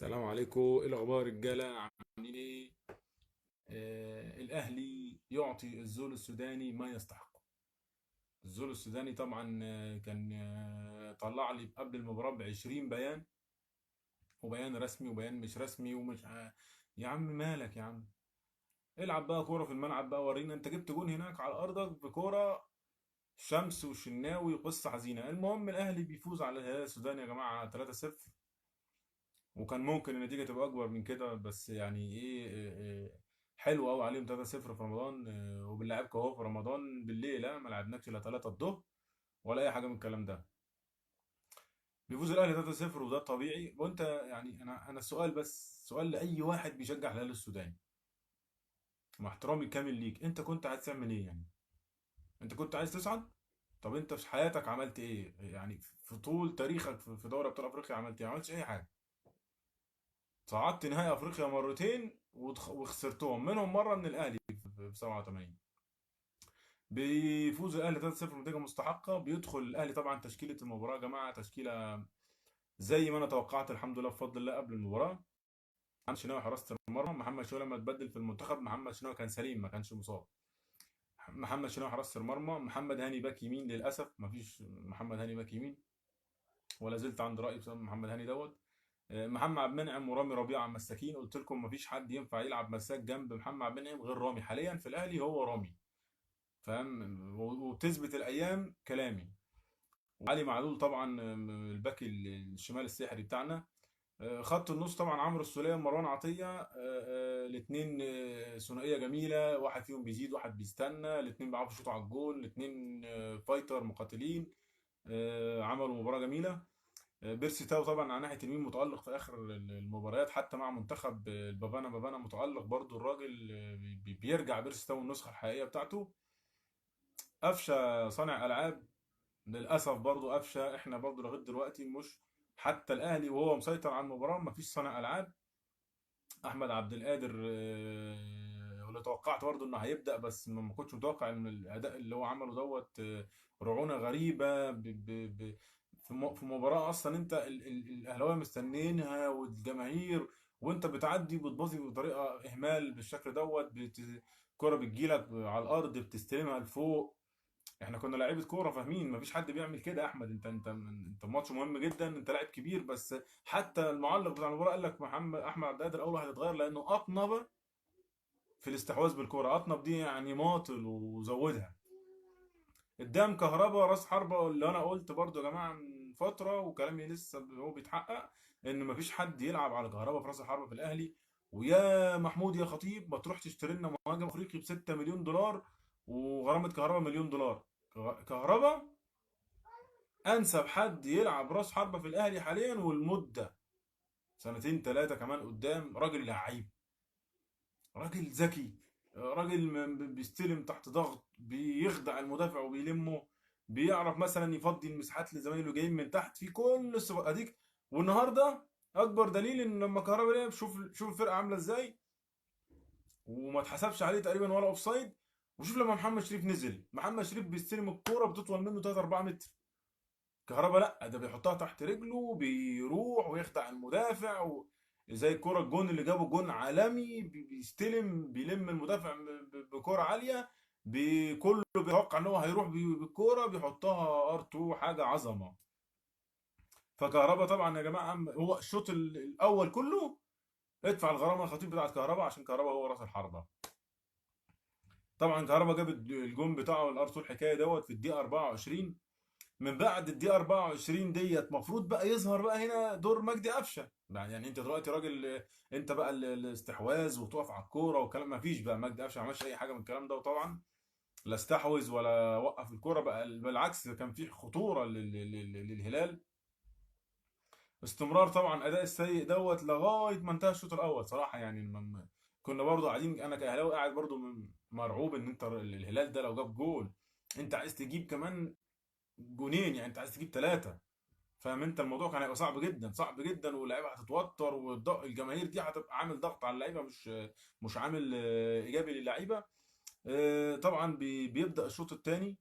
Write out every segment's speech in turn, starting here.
السلام عليكم، ايه الاخبار رجاله؟ عاملين ايه؟ الاهلي يعطي الزول السوداني ما يستحق. الزول السوداني طبعا كان طلع لي قبل المباراه ب 20 بيان، وبيان رسمي وبيان مش رسمي ومش يا عم مالك يا عم؟ العب بقى كوره في الملعب بقى، ورينا انت جبت جون هناك على ارضك بكوره شمس وشناوي وقصه حزينه. المهم الاهلي بيفوز على الهلال السوداني يا جماعه 3-0، وكان ممكن النتيجة تبقى أكبر من كده، بس يعني إيه حلو قوي عليهم 3-0 في رمضان. وبنلعبكم أهو في رمضان بالليل، ما لعبناكش إلا 3 الظهر ولا أي حاجة من الكلام ده. بيفوز الأهلي 3-0 وده طبيعي. وأنت يعني أنا السؤال، بس سؤال لأي واحد بيشجع الهلال السوداني مع احترامي الكامل ليك، أنت كنت عايز تعمل إيه يعني؟ أنت كنت عايز تصعد؟ طب أنت في حياتك عملت إيه؟ يعني في طول تاريخك في دوري أبطال أفريقيا عملت إيه؟ ما عملتش أي حاجة. صعدت نهائي افريقيا مرتين وخسرتهم، منهم مره من الاهلي في 87. بيفوز الاهلي 3-0 نتيجه مستحقه. بيدخل الاهلي طبعا تشكيله المباراه يا جماعه تشكيله زي ما انا توقعت، الحمد لله بفضل الله. قبل المباراه محمد شناوي حراسه المرمى. محمد شناوي لما اتبدل في المنتخب محمد شناوي كان سليم، ما كانش مصاب. محمد شناوي حراسه المرمى. محمد هاني باك يمين، للاسف ما فيش محمد هاني باك يمين، ولا زلت عند رايي بسبب محمد هاني دوت. محمد عبد المنعم ورامي ربيعه مساكين. قلت لكم مفيش حد ينفع يلعب مساك جنب محمد عبد المنعم غير رامي، حاليا في الاهلي هو رامي، فاهم؟ وتثبت الايام كلامي. وعلي معلول طبعا الباك الشمال السحري بتاعنا. خط النص طبعا عمرو السولية ومروان عطيه، الاثنين ثنائيه جميله، واحد فيهم بيزيد واحد بيستنى، الاثنين بيعرفوا يشوطوا على الجول، الاثنين فايتر مقاتلين. عملوا مباراه جميله. بيرسي تاو طبعا على ناحيه اليمين متالق في اخر المباريات، حتى مع منتخب بافانا متالق برضو الراجل. بيرجع بيرسي تاو النسخه الحقيقيه بتاعته. قفشه صانع العاب، للاسف برضو قفشه احنا برضو لغايه دلوقتي مش، حتى الاهلي وهو مسيطر على المباراه مفيش صانع العاب. احمد عبد القادر واللي توقعت برضو انه هيبدا، بس ما كنتش متوقع ان الاداء اللي هو عمله دوت رعونه غريبه في مباراه اصلا انت الاهلاويه مستنيينها والجماهير، وانت بتعدي بتباظي بطريقه اهمال بالشكل دوت. الكره بتجيلك على الارض بتستلمها لفوق. احنا كنا لعيبه كوره فاهمين مفيش حد بيعمل كده يا احمد. انت ماتش مهم جدا، انت لاعب كبير، بس حتى المعلق بتاع المباراه قال لك احمد عبد القادر اول واحد اتغير لانه اطنب في الاستحواذ بالكوره. اطنب دي يعني ماطل وزودها قدام كهربا راس حربة. اللي انا قلت برضو يا جماعه من فتره وكلامي لسه هو بيتحقق، ان مفيش حد يلعب على كهربا في راس الحربة في الاهلي. ويا محمود يا خطيب ما تروح تشتري لنا مهاجم افريقي ب 6 مليون دولار وغرامه كهربا مليون دولار. كهربا انسب حد يلعب راس حربة في الاهلي حاليا، والمده سنتين ثلاثه كمان قدام. راجل لعيب، راجل ذكي، راجل بيستلم تحت ضغط، بيخدع المدافع وبيلمه، بيعرف مثلا يفضي المساحات لزمايله جايين من تحت في كل الصفات اديك. والنهارده اكبر دليل ان لما كهربا لعب، شوف الفرقه عامله ازاي، وما اتحسبش عليه تقريبا ولا اوفسايد. وشوف لما محمد شريف نزل، محمد شريف بيستلم الكوره بتطول منه 3 4 متر. كهربا لا، ده بيحطها تحت رجله بيروح ويخدع المدافع زي الكرة الجون اللي جابه جون عالمي، بيستلم بيلم المدافع بكرة عالية، كله بيتوقع ان هو هيروح بالكرة بيحطها ار2، حاجة عظمة. فكهربا طبعا يا جماعة هو الشوط الاول كله ادفع الغرامة الخطيب بتاعت كهربا، عشان كهربا هو راس الحربة. طبعا كهربا جاب الجون بتاعه الار2 الحكاية دوت في الدقيقة 24. من بعد الدقيقة 24 ديت مفروض بقى يظهر بقى هنا دور مجدي قفشه. يعني انت دلوقتي راجل، انت بقى الاستحواذ وتقف على الكوره والكلام، ما فيش بقى مجدي قفشه ما عملش اي حاجه من الكلام ده. وطبعا لا استحوذ ولا وقف الكوره بقى، بالعكس كان في خطوره للهلال. استمرار طبعا اداء السيء دوت لغايه ما انتهى الشوط الاول صراحه. يعني كنا برضو قاعدين، انا كاهلاوي قاعد برضو مرعوب ان انت الهلال ده لو جاب جول انت عايز تجيب كمان جونين، يعني انت عايز تجيب ثلاثه. فاهم انت الموضوع كان هيبقى صعب جدا صعب جدا، واللعيبه هتتوتر، والجماهير دي هتبقى عامل ضغط على اللعيبه، مش عامل ايجابي للعيبه. طبعا بيبدا الشوط الثاني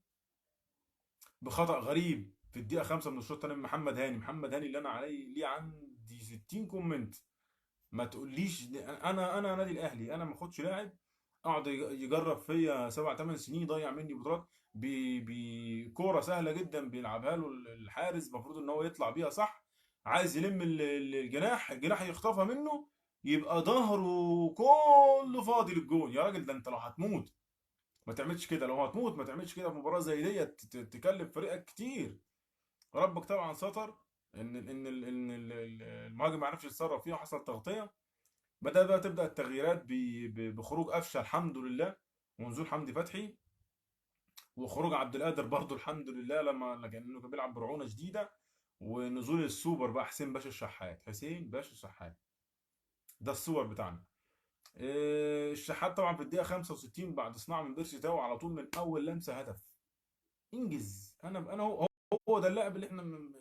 بخطا غريب في الدقيقه 5 من الشوط الثاني من محمد هاني. محمد هاني اللي انا عليه ليه عندي 60 كومنت. ما تقوليش انا نادي الاهلي انا ما اخدش لاعب اقعد يجرب فيا 7 8 سنين يضيع مني بطولات بكوره سهله جدا بيلعبها له الحارس المفروض ان هو يطلع بيها صح. عايز يلم الجناح يخطفها منه، يبقى ظهره كله فاضي للجون. يا راجل ده انت لو هتموت ما تعملش كده، لو هتموت ما تعملش كده في مباراه زي ديت تكلف فريقك كتير. ربك طبعا ستر المهاجم ما عرفش يتصرف فيها وحصل تغطيه. بدأ بقى تبدأ التغييرات بخروج قفشه الحمد لله، ونزول حمدي فتحي، وخروج عبد القادر برضو الحمد لله لانه كان بيلعب برعونه شديده، ونزول السوبر بقى حسين باشا الشحات، حسين باشا الشحات. ده السوبر بتاعنا. الشحات طبعا في الدقيقه 65 بعد صناعه من بيرسي تاو على طول من اول لمسه هدف. انجز. انا هو ده اللاعب اللي احنا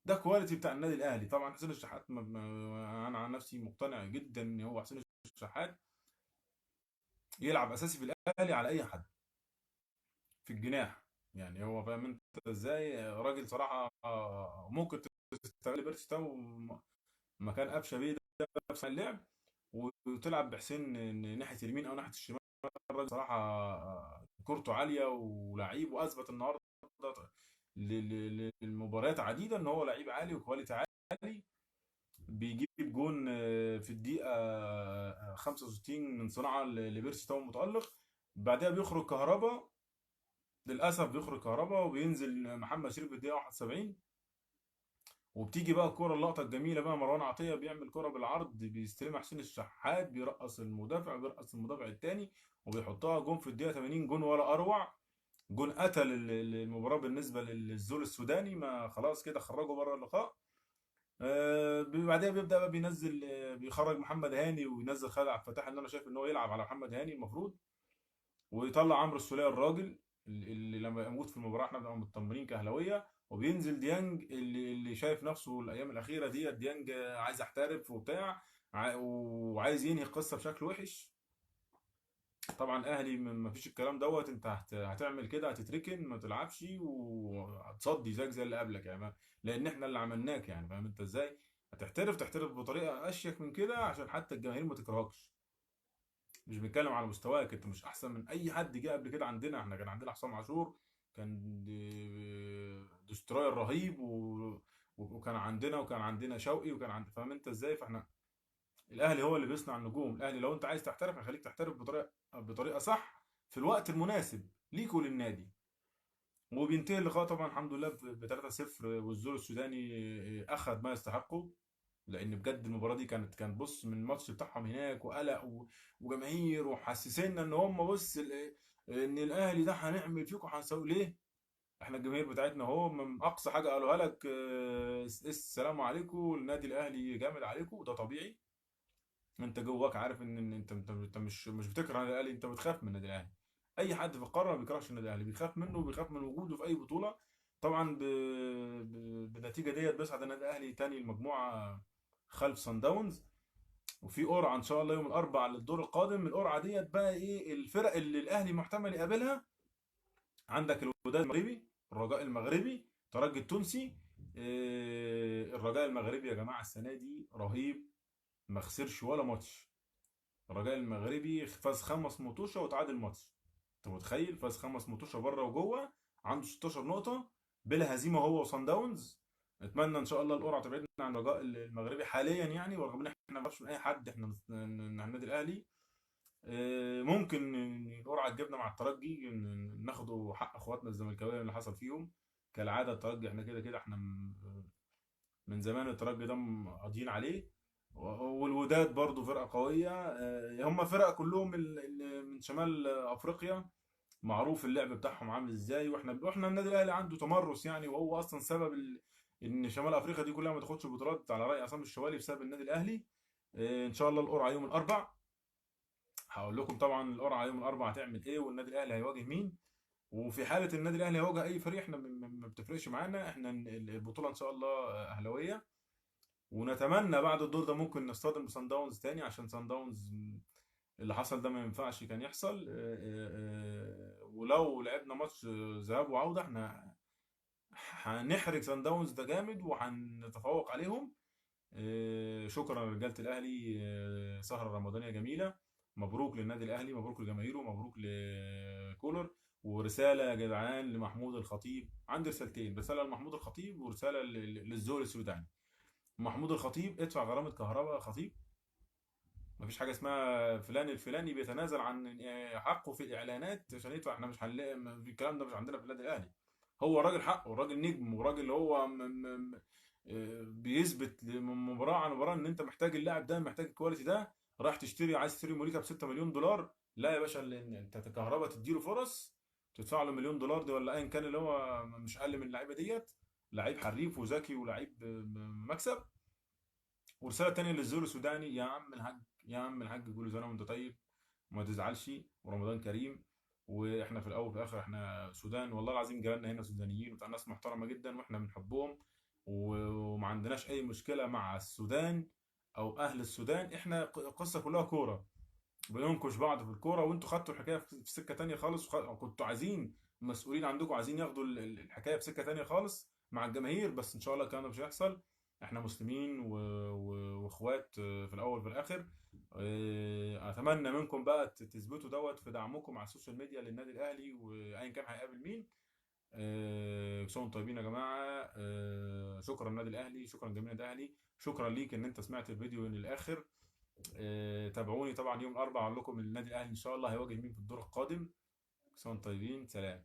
ده كواليتي بتاع النادي الاهلي. طبعا حسين الشحات انا عن نفسي مقتنع جدا ان هو حسين الشحات يلعب اساسي في الاهلي على اي حد في الجناح. يعني هو فاهم انت ازاي راجل صراحه ممكن تستغل بيرسي تاو مكان قفشه بيه ده في اللعب، وتلعب بحسين ناحيه اليمين او ناحيه الشمال. الراجل صراحه كورته عاليه ولعيب، واثبت النهارده للمباريات عديده ان هو لعيب عالي وكواليتي عالي. بيجيب جون في الدقيقه 65 من صناعه لبيرسي تاو متالق. بعدها بيخرج كهربا، للاسف بيخرج كهربا وبينزل محمد شريف في الدقيقه 71. وبتيجي بقى الكرة اللقطة الجميلة بقى، مروان عطية بيعمل كرة بالعرض بيستلمها حسين الشحات، بيرقص المدافع بيرقص المدافع التاني وبيحطها جون في الدقيقة 80. جون ولا أروع. جون قتل المباراة بالنسبة للزول السوداني، ما خلاص كده خرجوا بره اللقاء. بعدها بيبدأ بقى بينزل بيخرج محمد هاني وينزل خالد عبد الفتاح، اللي انا شايف ان هو يلعب على محمد هاني المفروض، ويطلع عمرو السولية الراجل اللي لما يموت في المباراة احنا بنبقى مطمنين كأهلاوية. وبينزل ديانج اللي شايف نفسه الأيام الأخيرة ديت ديانج عايز يحترف وبتاع، وعايز ينهي القصة بشكل وحش. طبعا أهلي ما فيش الكلام دوت، أنت هتعمل كده هتتركن ما تلعبش وهتصدي زي اللي قبلك يعني لأن احنا اللي عملناك يعني فاهم أنت إزاي. هتحترف تحترف بطريقة أشيك من كده عشان حتى الجماهير ما تكرهكش. مش بنتكلم على مستواك، انت مش احسن من اي حد جه قبل كده عندنا. احنا كان عندنا حسام عاشور، كان دستروير رهيب وكان عندنا شوقي وكان فاهم انت ازاي. فاحنا الاهلي هو اللي بيصنع النجوم. الاهلي لو انت عايز تحترف هيخليك تحترف بطريقه صح في الوقت المناسب ليك وللنادي. وبينتهي اللقاء طبعا الحمد لله ب 3-0، والزول السوداني اخذ ما يستحقه. لان بجد المباراه دي كانت بص من الماتش بتاعهم هناك وقلق وجماهير وحسسنا ان هم بص ان الاهلي ده هنعمل فيكم هنسوي ليه. احنا الجماهير بتاعتنا اهو من اقصى حاجه قالوها لك السلام عليكم النادي الاهلي جامد عليكم، وده طبيعي. انت جواك عارف ان انت مش بتكره النادي الاهلي، انت بتخاف من النادي الاهلي. اي حد في القاره ما بيكرهش النادي الاهلي، بيخاف منه وبيخاف من وجوده في اي بطوله. طبعا بالنتيجه ديت بيصعد النادي الاهلي تاني المجموعه خلف سان داونز. وفي قرعه ان شاء الله يوم الاربعاء للدور القادم. القرعه ديت بقى ايه الفرق اللي الاهلي محتمل يقابلها؟ عندك الوداد المغربي، الرجاء المغربي، الترجي التونسي. الرجاء المغربي يا جماعه السنه دي رهيب، ما خسرش ولا ماتش. الرجاء المغربي فاز 5 ماتشات وتعادل ماتش. انت متخيل؟ فاز 5 ماتشات بره وجوه، عنده 16 نقطه بلا هزيمه هو وصن داونز. نتمنى ان شاء الله القرعه تبعدنا عن الرجاء المغربي حاليا يعني، ورغم ان احنا ما نعرفش من اي حد احنا النادي الاهلي. ممكن القرعه تجيبنا مع الترجي ناخدوا حق اخواتنا الزملكاويه اللي حصل فيهم. كالعاده الترجي احنا كده احنا من زمان الترجي ده قاضيين عليه. والوداد برضو فرقه قويه. هم فرق كلهم من شمال افريقيا، معروف اللعب بتاعهم عامل ازاي. واحنا النادي الاهلي عنده تمرس يعني، وهو اصلا سبب ان شمال افريقيا دي كلها ما تاخدش بطولات على راي عصام الشوالي بسبب النادي الاهلي. ان شاء الله القرعه يوم الاربع. هقول لكم طبعا القرعه يوم الاربع هتعمل ايه والنادي الاهلي هيواجه مين. وفي حاله النادي الاهلي هيواجه اي فريق احنا ما بتفرقش معانا، احنا البطوله ان شاء الله اهلاويه. ونتمنى بعد الدور ده ممكن نصطدم بسان داونز تاني، عشان سان داونز اللي حصل ده ما ينفعش كان يحصل. ولو لعبنا ماتش ذهاب وعودة احنا هنحرج سان داونز ده جامد وهنتفوق عليهم. شكرا لرجاله الاهلي، سهره رمضانيه جميله. مبروك للنادي الاهلي، مبروك لجماهيره، مبروك لكولر. ورساله يا جدعان لمحمود الخطيب، عندي رسالتين: رساله لمحمود الخطيب ورساله للزول السوداني. محمود الخطيب: ادفع غرامه كهرباء خطيب. مفيش حاجه اسمها فلان الفلاني بيتنازل عن حقه في الاعلانات عشان يدفع. احنا مش هنلاقي الكلام ده، مش عندنا في النادي الاهلي. هو راجل حقه، وراجل نجم، وراجل هو بيثبت مباراه عن مباراه ان انت محتاج اللاعب ده، محتاج الكواليتي ده. راح تشتري، عايز تشتري موريكا ب 6 مليون دولار. لا يا باشا، لان انت كهربا تديله فرص، تدفع له مليون دولار دي ولا ايا كان، اللي هو مش اقل من اللعيبه ديت. لعيب حريف وذكي ولعيب مكسب. ورساله تانيه للزول السوداني: يا عم الحاج، يا عم الحاج، كل سنه وانت طيب، وما تزعلش، ورمضان كريم. واحنا في الاول وفي الاخر احنا سودان، والله العظيم جيراننا هنا سودانيين وبتاع ناس محترمه جدا، واحنا بنحبهم. وما عندناش اي مشكله مع السودان او اهل السودان. احنا القصه كلها كوره، بننكش بعض في الكوره. وانتوا خدتوا الحكايه في سكه تانيه خالص، كنتوا عايزين المسؤولين عندكم عايزين ياخدوا الحكايه في سكه تانيه خالص مع الجماهير. بس ان شاء الله الكلام ده مش هيحصل. احنا مسلمين واخوات في الاول وفي الاخر. اتمنى منكم بقى تثبتوا دوت في دعمكم على السوشيال ميديا للنادي الاهلي، وايا كان هيقابل مين. كل سنه وانتم طيبين يا جماعه. شكرا النادي الاهلي، شكرا جميع النادي الاهلي، شكرا ليك ان انت سمعت الفيديو للاخر. تابعوني طبعا يوم الاربعاء، اقول لكم النادي الاهلي ان شاء الله هيواجه مين في الدور القادم. كل سنه وانتم طيبين، سلام.